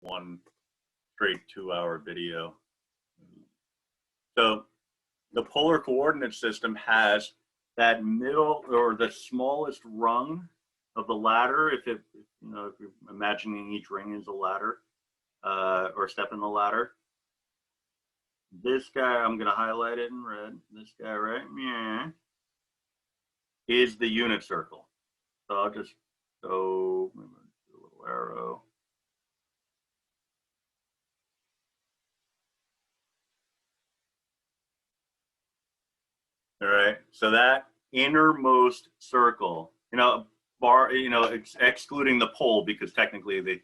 one straight 2-hour video. So the polar coordinate system has that middle or the smallest rung of the ladder. If you're imagining each ring is a ladder or step in the ladder. This guy, I'm going to highlight it in red. This guy right here is the unit circle. So I'll just go do a little arrow. All right, so that innermost circle, excluding the pole, because technically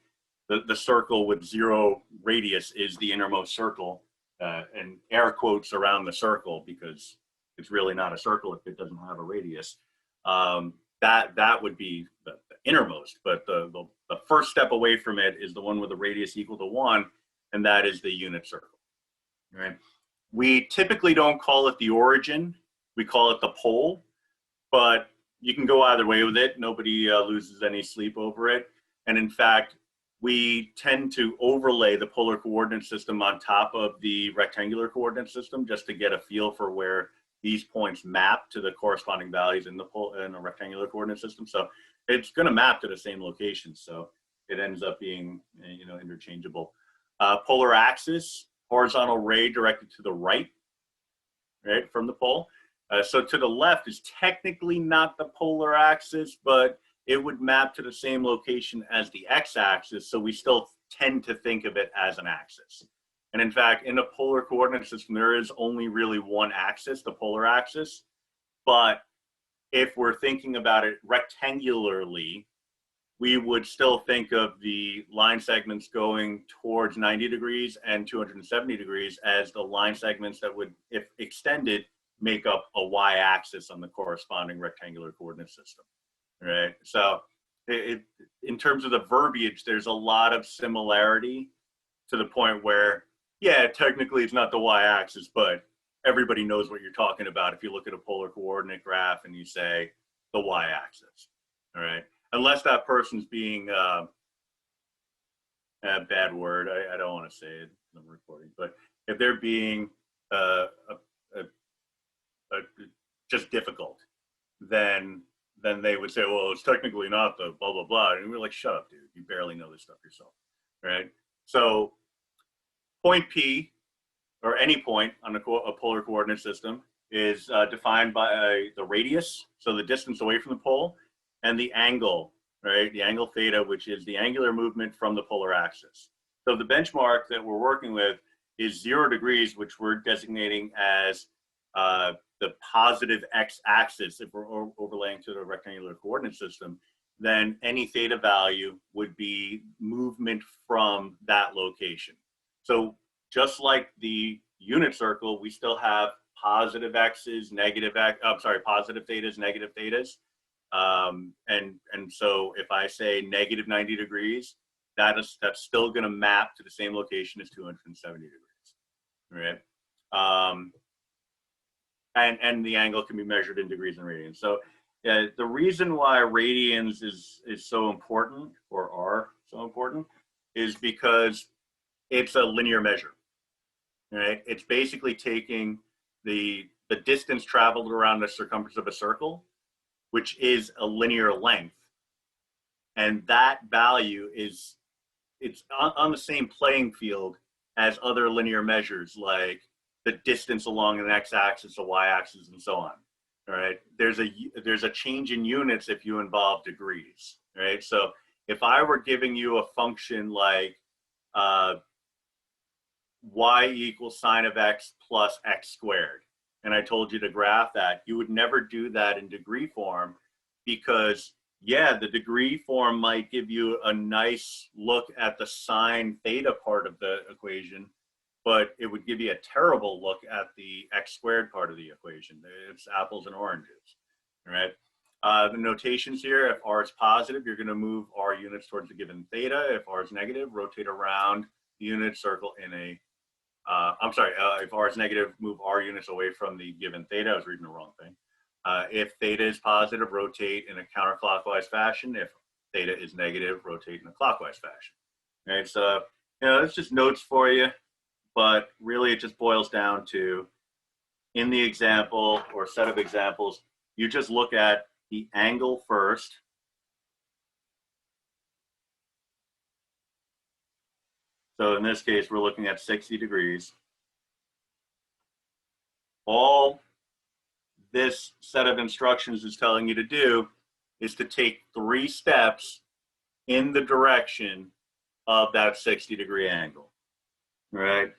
the circle with 0 radius is the innermost circle, and air quotes around the circle because it's really not a circle if it doesn't have a radius. That would be the innermost, but the first step away from it is the one with a radius equal to 1, and that is the unit circle. All right. We typically don't call it the origin. We call it the pole, but you can go either way with it. Nobody loses any sleep over it. And in fact, we tend to overlay the polar coordinate system on top of the rectangular coordinate system just to get a feel for where these points map to the corresponding values in the rectangular coordinate system. So it's going to map to the same location. So it ends up being, interchangeable. Polar axis, horizontal ray directed to the right from the pole. So to the left is technically not the polar axis, but it would map to the same location as the x-axis. So we still tend to think of it as an axis. And in fact, in a polar coordinate system, there is only really one axis, the polar axis. But if we're thinking about it rectangularly, we would still think of the line segments going towards 90 degrees and 270 degrees as the line segments that would, if extended, make up a y-axis on the corresponding rectangular coordinate system, right? So in terms of the verbiage, there's a lot of similarity to the point where, yeah, technically it's not the y-axis, but everybody knows what you're talking about if you look at a polar coordinate graph and you say the y-axis, all right? Unless that person's being, a bad word, I don't want to say it in the recording, but if they're being just difficult, then they would say, well, it's technically not the blah, blah, blah. And we're like, shut up, dude. You barely know this stuff yourself, right? So point P, or any point on a polar coordinate system, is defined by the radius, so the distance away from the pole, and the angle, right? The angle theta, which is the angular movement from the polar axis. So the benchmark that we're working with is 0 degrees, which we're designating as the positive x-axis. If we're overlaying to the rectangular coordinate system, then any theta value would be movement from that location. So just like the unit circle, we still have positive x's, positive thetas, negative thetas. And so if I say negative 90 degrees, that's still going to map to the same location as 270 degrees, right? And the angle can be measured in degrees and radians. So the reason why radians is so important, or are so important, is because it's a linear measure, right? It's basically taking the distance traveled around the circumference of a circle, which is a linear length. And that value it's on the same playing field as other linear measures, like the distance along an x-axis, a y-axis, and so on. All right. There's a change in units if you involve degrees. Right. So if I were giving you a function like y equals sine of x plus x squared, and I told you to graph that, you would never do that in degree form, because yeah, the degree form might give you a nice look at the sine theta part of the equation, but it would give you a terrible look at the x squared part of the equation. It's apples and oranges, right? The notations here, if r is positive, you're going to move r units towards the given theta. If r is negative, rotate around the unit circle in a, if r is negative, move r units away from the given theta. I was reading the wrong thing. If theta is positive, rotate in a counterclockwise fashion. If theta is negative, rotate in a clockwise fashion. Right, so it's just notes for you, but really it just boils down to, in the example or set of examples, you just look at the angle first. So in this case, we're looking at 60 degrees. All this set of instructions is telling you to do is to take 3 steps in the direction of that 60-degree angle, right?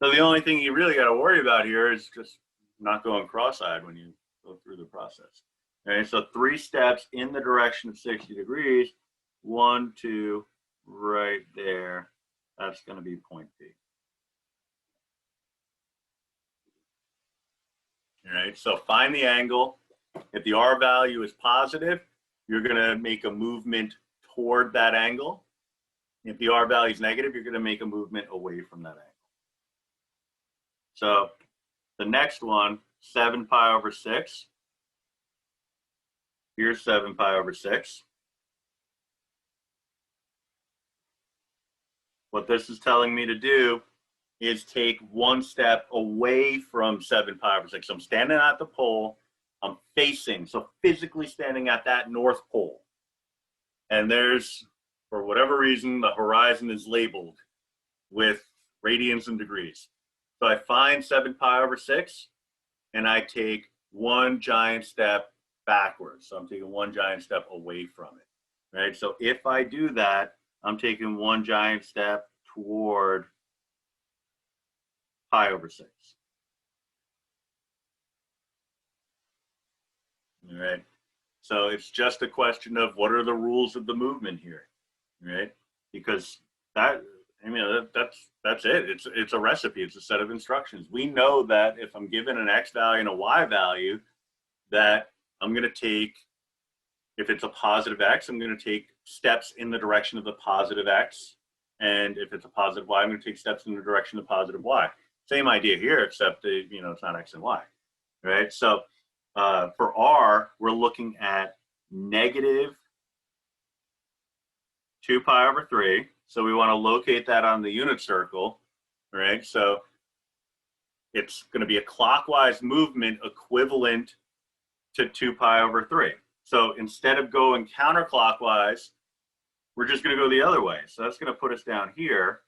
So the only thing you really got to worry about here is just not going cross-eyed when you go through the process. Okay, so 3 steps in the direction of 60 degrees, 1, 2, right there. That's going to be point P. All right, so find the angle. If the R value is positive, you're going to make a movement toward that angle. If the R value is negative, you're going to make a movement away from that angle. So the next one, 7 pi over 6. Here's 7 pi over 6. What this is telling me to do is take 1 step away from 7 pi over 6. So I'm standing at the pole. I'm facing, so physically standing at that north pole. And there's, for whatever reason, the horizon is labeled with radians and degrees. So I find 7 pi over 6, and I take 1 giant step backwards. So I'm taking 1 giant step away from it, right? So if I do that, I'm taking 1 giant step toward pi over 6. All right. So it's just a question of what are the rules of the movement here, right? Because that's it. It's a recipe. It's a set of instructions. We know that if I'm given an X value and a Y value, that I'm going to take, if it's a positive X, I'm going to take steps in the direction of the positive X. And if it's a positive Y, I'm going to take steps in the direction of positive Y. Same idea here, except it's not X and Y, right? So for R, we're looking at negative 2 pi over 3. So we want to locate that on the unit circle, right? So it's going to be a clockwise movement equivalent to 2 pi over 3. So instead of going counterclockwise, we're just going to go the other way. So that's going to put us down here,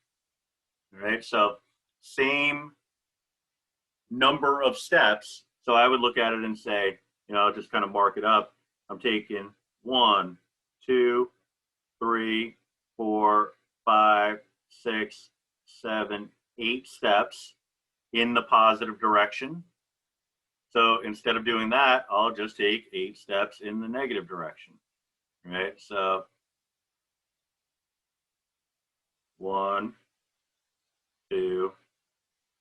right? So same number of steps. So I would look at it and say, just kind of mark it up. I'm taking 1, 2, 3, 4, 5, 6, 7, 8 steps in the positive direction. So instead of doing that, I'll just take 8 steps in the negative direction, right? So 1, 2,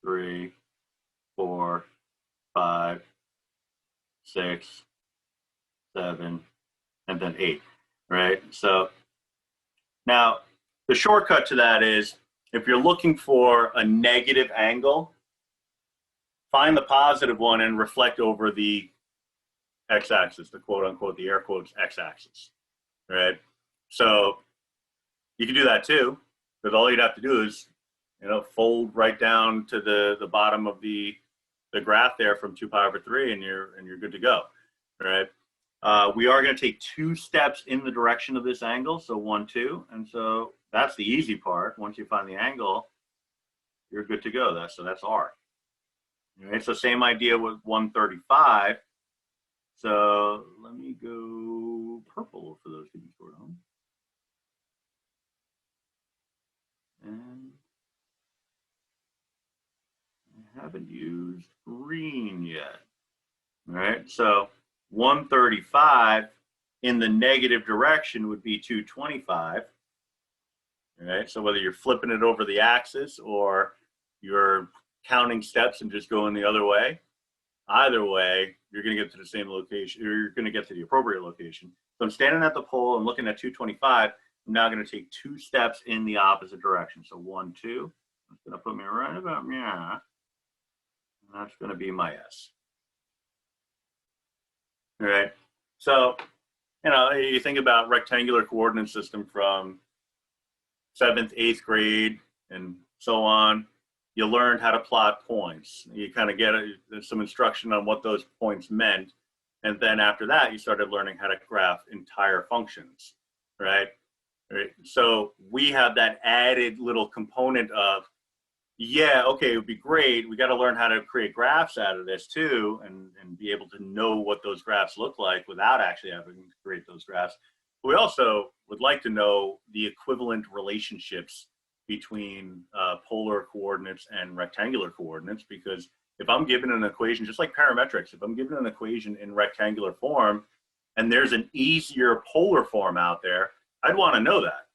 3, 4, 5, 6, 7, and then 8, right? So now the shortcut to that is, if you're looking for a negative angle, find the positive one and reflect over the x-axis, the quote-unquote, the air quotes x-axis, right? So you can do that too, because all you'd have to do is, fold right down to the bottom of the graph there from 2 pi over 3, and you're good to go, right? We are going to take 2 steps in the direction of this angle, so 1, 2, and so that's the easy part. Once you find the angle, you're good to go. So that's R. All right, so same idea with 135. So let me go purple for those who can sort on. And I haven't used green yet. All right, so 135 in the negative direction would be 225. All right, so whether you're flipping it over the axis or you're counting steps and just going the other way, either way, you're going to get to the same location, or you're going to get to the appropriate location. So I'm standing at the pole, I'm looking at 225. I'm now going to take 2 steps in the opposite direction. So 1, 2. That's going to put me right about here. And that's going to be my S. All right. So, you think about rectangular coordinate system from 7th, 8th grade, and so on. You learned how to plot points. You kind of get some instruction on what those points meant. And then after that, you started learning how to graph entire functions, right? So we have that added little component of, yeah, okay, it would be great. We got to learn how to create graphs out of this too, and be able to know what those graphs look like without actually having to create those graphs. We also would like to know the equivalent relationships between polar coordinates and rectangular coordinates, because if I'm given an equation, just like parametrics, if I'm given an equation in rectangular form and there's an easier polar form out there, I'd want to know that.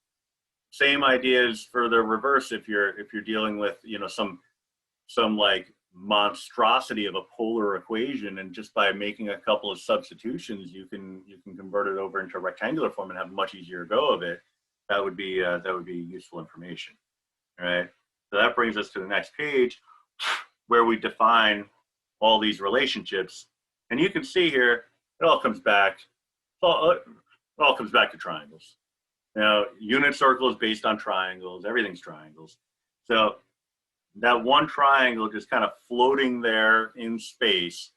Same ideas for the reverse. If you're dealing with, you know, some like monstrosity of a polar equation, and just by making a couple of substitutions, you can convert it over into rectangular form and have a much easier go of it. That would be useful information. All right. So that brings us to the next page, where we define all these relationships, and you can see here it all comes back. It all comes back to triangles. Now, unit circle is based on triangles. Everything's triangles. So that one triangle just kind of floating there in space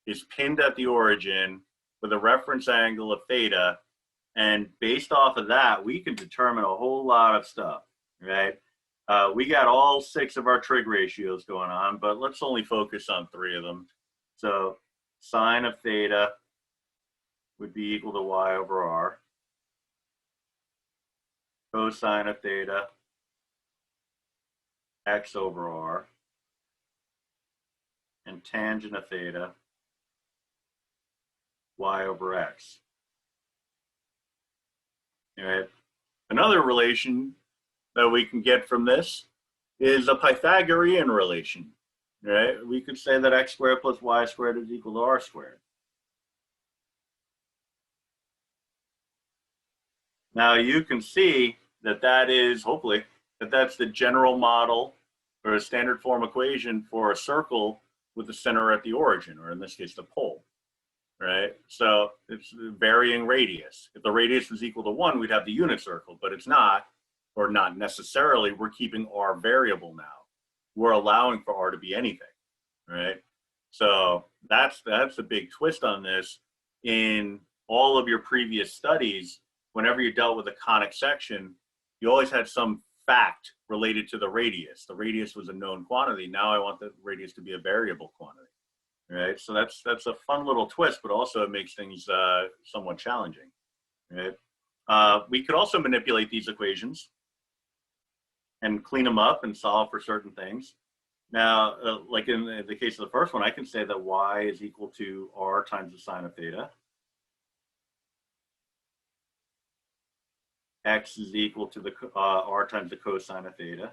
is pinned at the origin with a reference angle of theta. And based off of that, we can determine a whole lot of stuff, right? We got all 6 of our trig ratios going on, but let's only focus on 3 of them. So sine of theta would be equal to y over r. Cosine of theta, x over r, and tangent of theta, y over x. All right. Another relation that we can get from this is a Pythagorean relation. Right? We could say that x squared plus y squared is equal to r squared. Now you can see that is, hopefully, that's the general model or a standard form equation for a circle with the center at the origin, or in this case, the pole, right? So it's varying radius. If the radius was equal to 1, we'd have the unit circle, but it's not, or not necessarily. We're keeping r variable now. We're allowing for r to be anything, right? So that's a big twist on this. In all of your previous studies, whenever you dealt with a conic section, you always had some fact related to the radius. The radius was a known quantity. Now I want the radius to be a variable quantity, right? So that's a fun little twist, but also it makes things somewhat challenging, right? We could also manipulate these equations and clean them up and solve for certain things. Now, like in the case of the first one, I can say that y is equal to r times the sine of theta. X is equal to the r times the cosine of theta.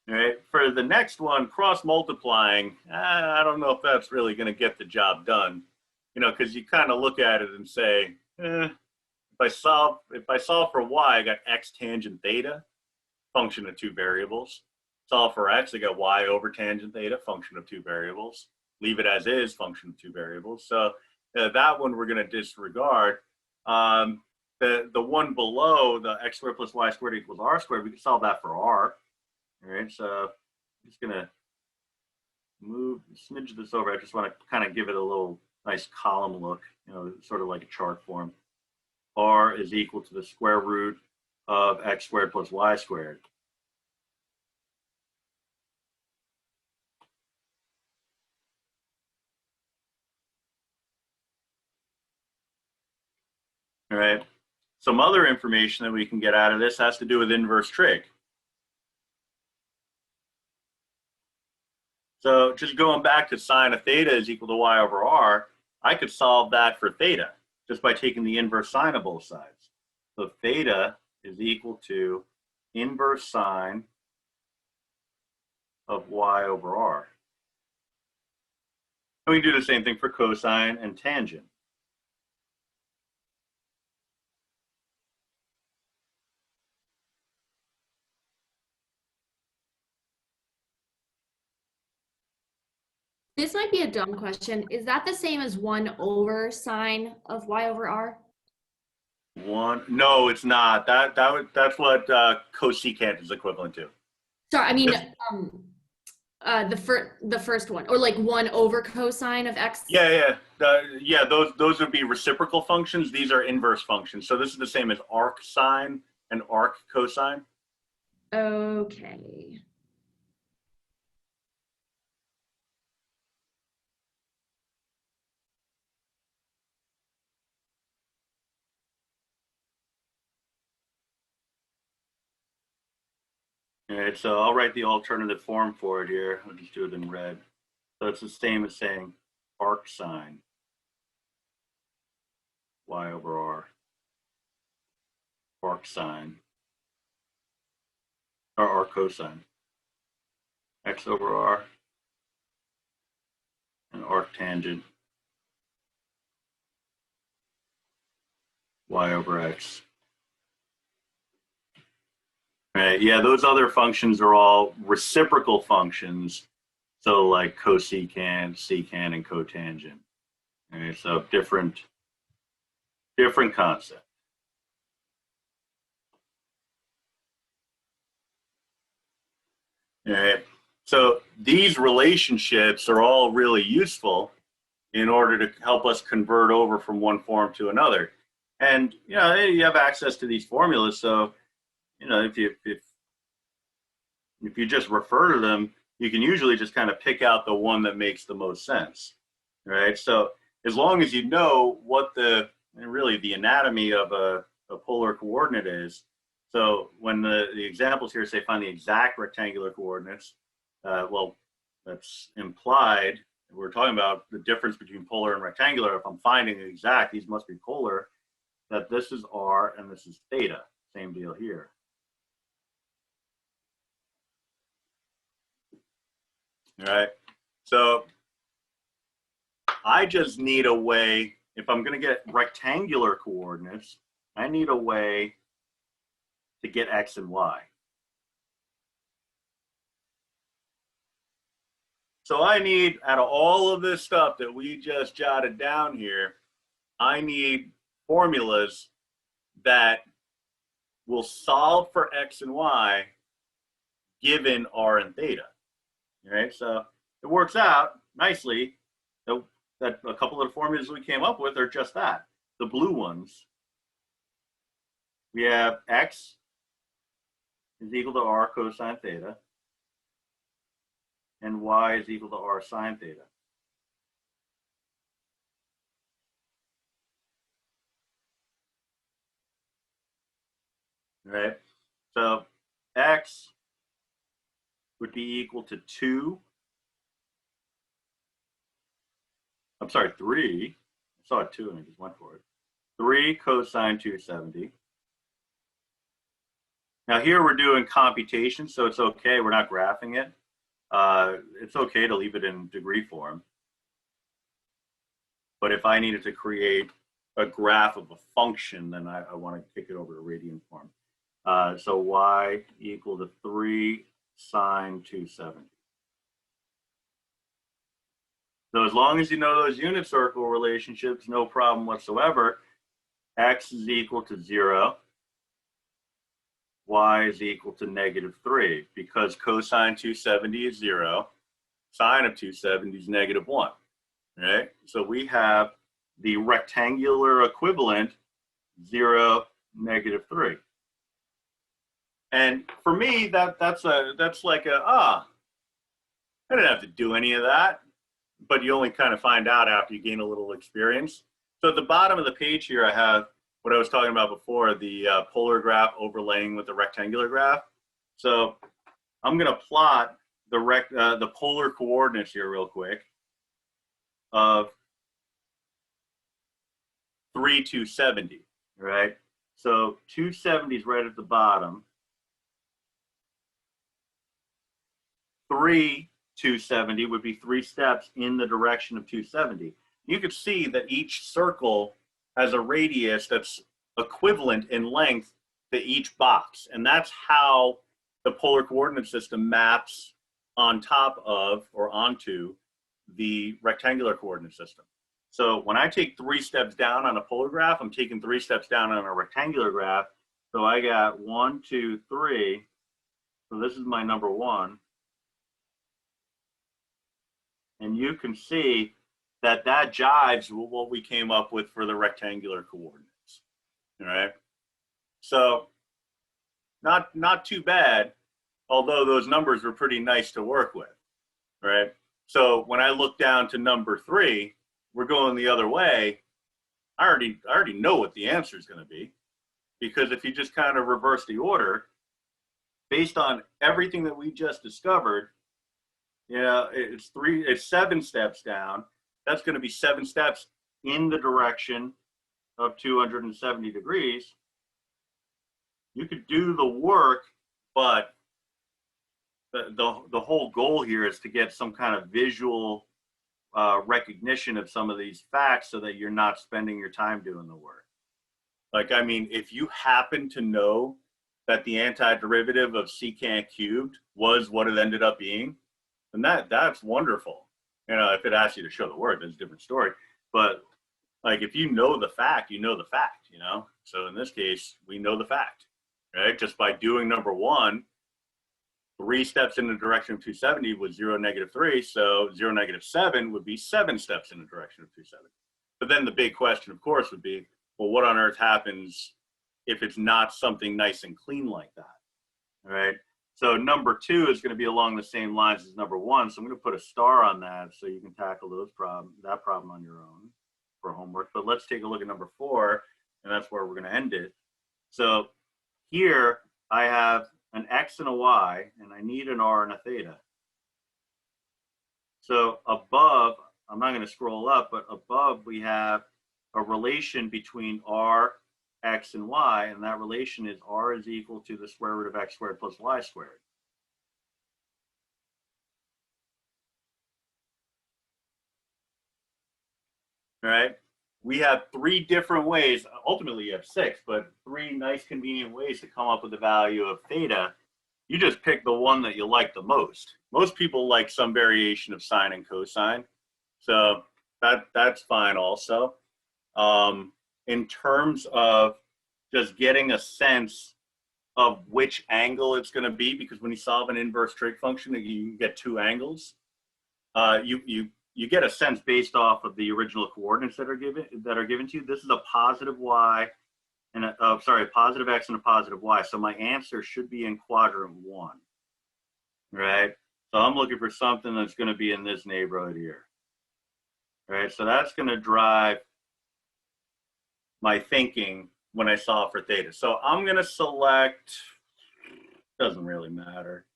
All right, for the next one, cross multiplying, I don't know if that's really going to get the job done, you know, because you kind of look at it and say, if I solve for y, I got x tangent theta, function of 2 variables. Solve for x, I got y over tangent theta, function of 2 variables. Leave it as is, function of 2 variables. So that one we're going to disregard. The one below, the x squared plus y squared equals r squared, we can solve that for r. All right, so I'm just going to smidge this over. I just want to kind of give it a little nice column look, you know, sort of like a chart form. R is equal to the square root of x squared plus y squared. All right. Some other information that we can get out of this has to do with inverse trig. So just going back to sine of theta is equal to y over r, I could solve that for theta just by taking the inverse sine of both sides. So theta is equal to inverse sine of y over r. And we can do the same thing for cosine and tangent. This might be a dumb question. Is that the same as 1 over sine of y over r? 1. No, it's not. That's what cosecant is equivalent to. Sorry, I mean, It's, the first one, or like 1 over cosine of x. yeah. Those would be reciprocal functions. These are inverse functions. So this is the same as arc sine and arc cosine. Okay. All right, so I'll write the alternative form for it here. I'll just do it in red. So it's the same as saying arc sine y over r, arc sine, or arc cosine, x over r, and arc tangent y over x. Right, yeah, those other functions are all reciprocal functions. So like cosecant, secant, and cotangent. Okay, so different concept. All right, so these relationships are all really useful in order to help us convert over from one form to another. And you have access to these formulas, so if you just refer to them, you can usually just kind of pick out the one that makes the most sense, right? So as long as you know what the anatomy of a polar coordinate is. So when the examples here say find the exact rectangular coordinates, well, that's implied. We're talking about the difference between polar and rectangular. If I'm finding the exact, these must be polar, that this is r and this is theta. Same deal here. All right. So I just need a way, if I'm going to get rectangular coordinates, I need a way to get x and y. So I need, out of all of this stuff that we just jotted down here, I need formulas that will solve for x and y given r and theta. All right, so it works out nicely that a couple of the formulas we came up with are just that, the blue ones. We have x is equal to r cosine theta, and y is equal to r sine theta. All right, so x would be equal to 2. I'm sorry, 3. I saw it 2 and I just went for it. 3 cosine 270. Now here we're doing computation, so it's okay. We're not graphing it. It's okay to leave it in degree form. But if I needed to create a graph of a function, then I want to kick it over to radian form. So y equal to 3 sine 270. So as long as you know those unit circle relationships, no problem whatsoever. X is equal to 0. Y is equal to -3 because cosine 270 is 0. Sine of 270 is -1. Right? So we have the rectangular equivalent 0, -3. And for me, that's like I didn't have to do any of that, but you only kind of find out after you gain a little experience. So at the bottom of the page here, I have what I was talking about before, the polar graph overlaying with the rectangular graph. So I'm going to plot the polar coordinates here real quick of 3, 270, right? So 270 is right at the bottom. 3, 270 would be 3 steps in the direction of 270. You could see that each circle has a radius that's equivalent in length to each box. And that's how the polar coordinate system maps on top of or onto the rectangular coordinate system. So when I take 3 steps down on a polar graph, I'm taking 3 steps down on a rectangular graph. So I got 1, 2, 3. So this is my number 1. And you can see that that jives with what we came up with for the rectangular coordinates. All right. So not too bad, although those numbers were pretty nice to work with. Right. So when I look down to number 3, we're going the other way. I already know what the answer is going to be, because if you just kind of reverse the order based on everything that we just discovered, it's 7 steps down. That's going to be 7 steps in the direction of 270 degrees. You could do the work, but the whole goal here is to get some kind of visual recognition of some of these facts so that you're not spending your time doing the work. Like, I mean, if you happen to know that the antiderivative of secant cubed was what it ended up being, then that's wonderful. If it asks you to show the word, that's a different story. But like, if you know the fact, you know the fact, So in this case, we know the fact, right? Just by doing number 1, 3 steps in the direction of 270 was 0, -3. So 0, -7 would be 7 steps in the direction of 270. But then the big question, of course, would be, well, what on earth happens if it's not something nice and clean like that? All right. So number 2 is going to be along the same lines as number 1. So I'm going to put a star on that so you can tackle that problem on your own for homework. But let's take a look at number 4, and that's where we're going to end it. So here I have an x and a y, and I need an r and a theta. So above, I'm not going to scroll up, but above we have a relation between r, x, and y, and that relation is r is equal to the square root of x squared plus y squared. All right. We have 3 different ways. Ultimately, you have 6, but 3 nice, convenient ways to come up with the value of theta. You just pick the one that you like the most. Most people like some variation of sine and cosine, so that's fine also. In terms of just getting a sense of which angle it's going to be, because when you solve an inverse trig function, you get 2 angles. You get a sense based off of the original coordinates that are given to you. This is a positive y and a positive x and a positive y. So my answer should be in quadrant 1, right? So I'm looking for something that's going to be in this neighborhood here, right? So that's going to drive my thinking when I solve for theta. So I'm going to select, doesn't really matter.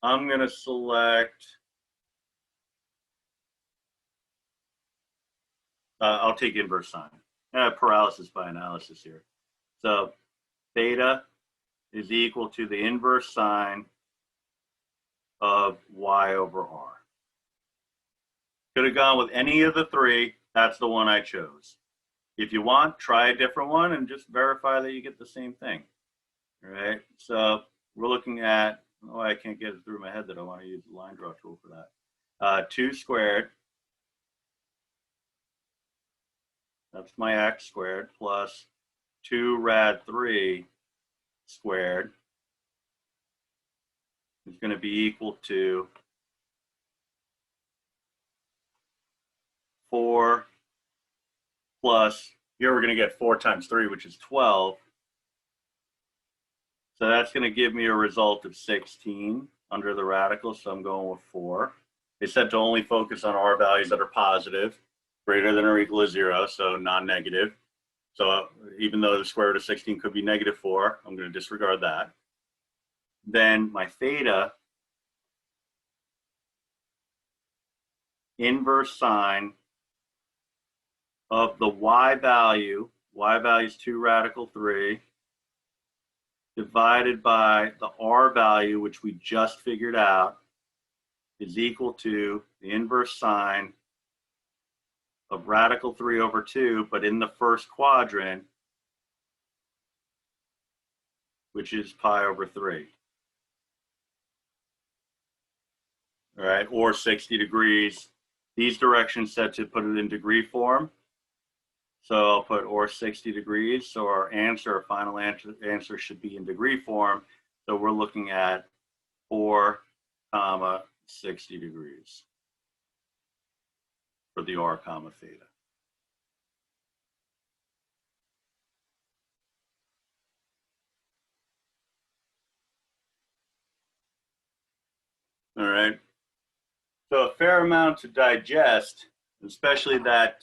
I'm going to select, I'll take inverse sine. Paralysis by analysis here. So theta is equal to the inverse sine of y over r. Could have gone with any of the 3. That's the one I chose. If you want, try a different one and just verify that you get the same thing. All right. So we're looking at, I can't get it through my head that I want to use the line draw tool for that. 2 squared. That's my x squared plus 2 rad 3 squared is going to be equal to 4 plus, here we're going to get 4 times 3, which is 12. So that's going to give me a result of 16 under the radical, so I'm going with 4. They said to only focus on r values that are positive, greater than or equal to 0, so non-negative. So even though the square root of 16 could be -4, I'm going to disregard that. Then my theta, inverse sine of the y value is 2 radical 3, divided by the r value, which we just figured out, is equal to the inverse sine of radical 3 over 2, but in the first quadrant, which is pi over 3. All right, or 60 degrees these directions set to put it in degree form. So I'll put or 60 degrees. So our answer, our final answer should be in degree form. So we're looking at 4, 60 degrees for the r, theta. All right. So a fair amount to digest, especially that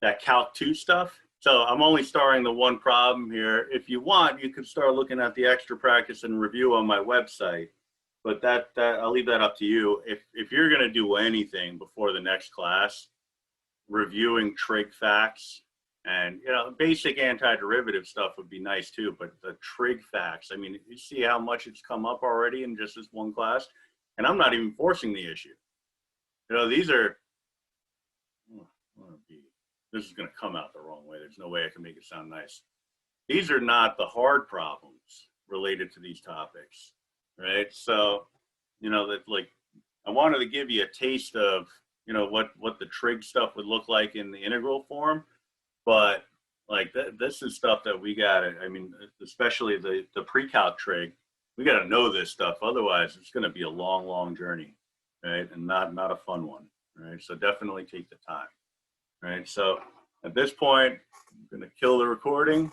that Calc 2 stuff. So I'm only starring the one problem here. If you want, you could start looking at the extra practice and review on my website. But that I'll leave that up to you. If you're going to do anything before the next class, reviewing trig facts and basic antiderivative stuff would be nice too. But the trig facts, I mean, you see how much it's come up already in just this one class, and I'm not even forcing the issue. These are. This is going to come out the wrong way. There's no way I can make it sound nice. These are not the hard problems related to these topics, right? So, that like I wanted to give you a taste of, what the trig stuff would look like in the integral form, but like this is stuff that we got to, I mean, especially the pre-calc trig, we got to know this stuff. Otherwise, it's going to be a long, long journey, right? And not a fun one, right? So definitely take the time. Right, so at this point, I'm going to kill the recording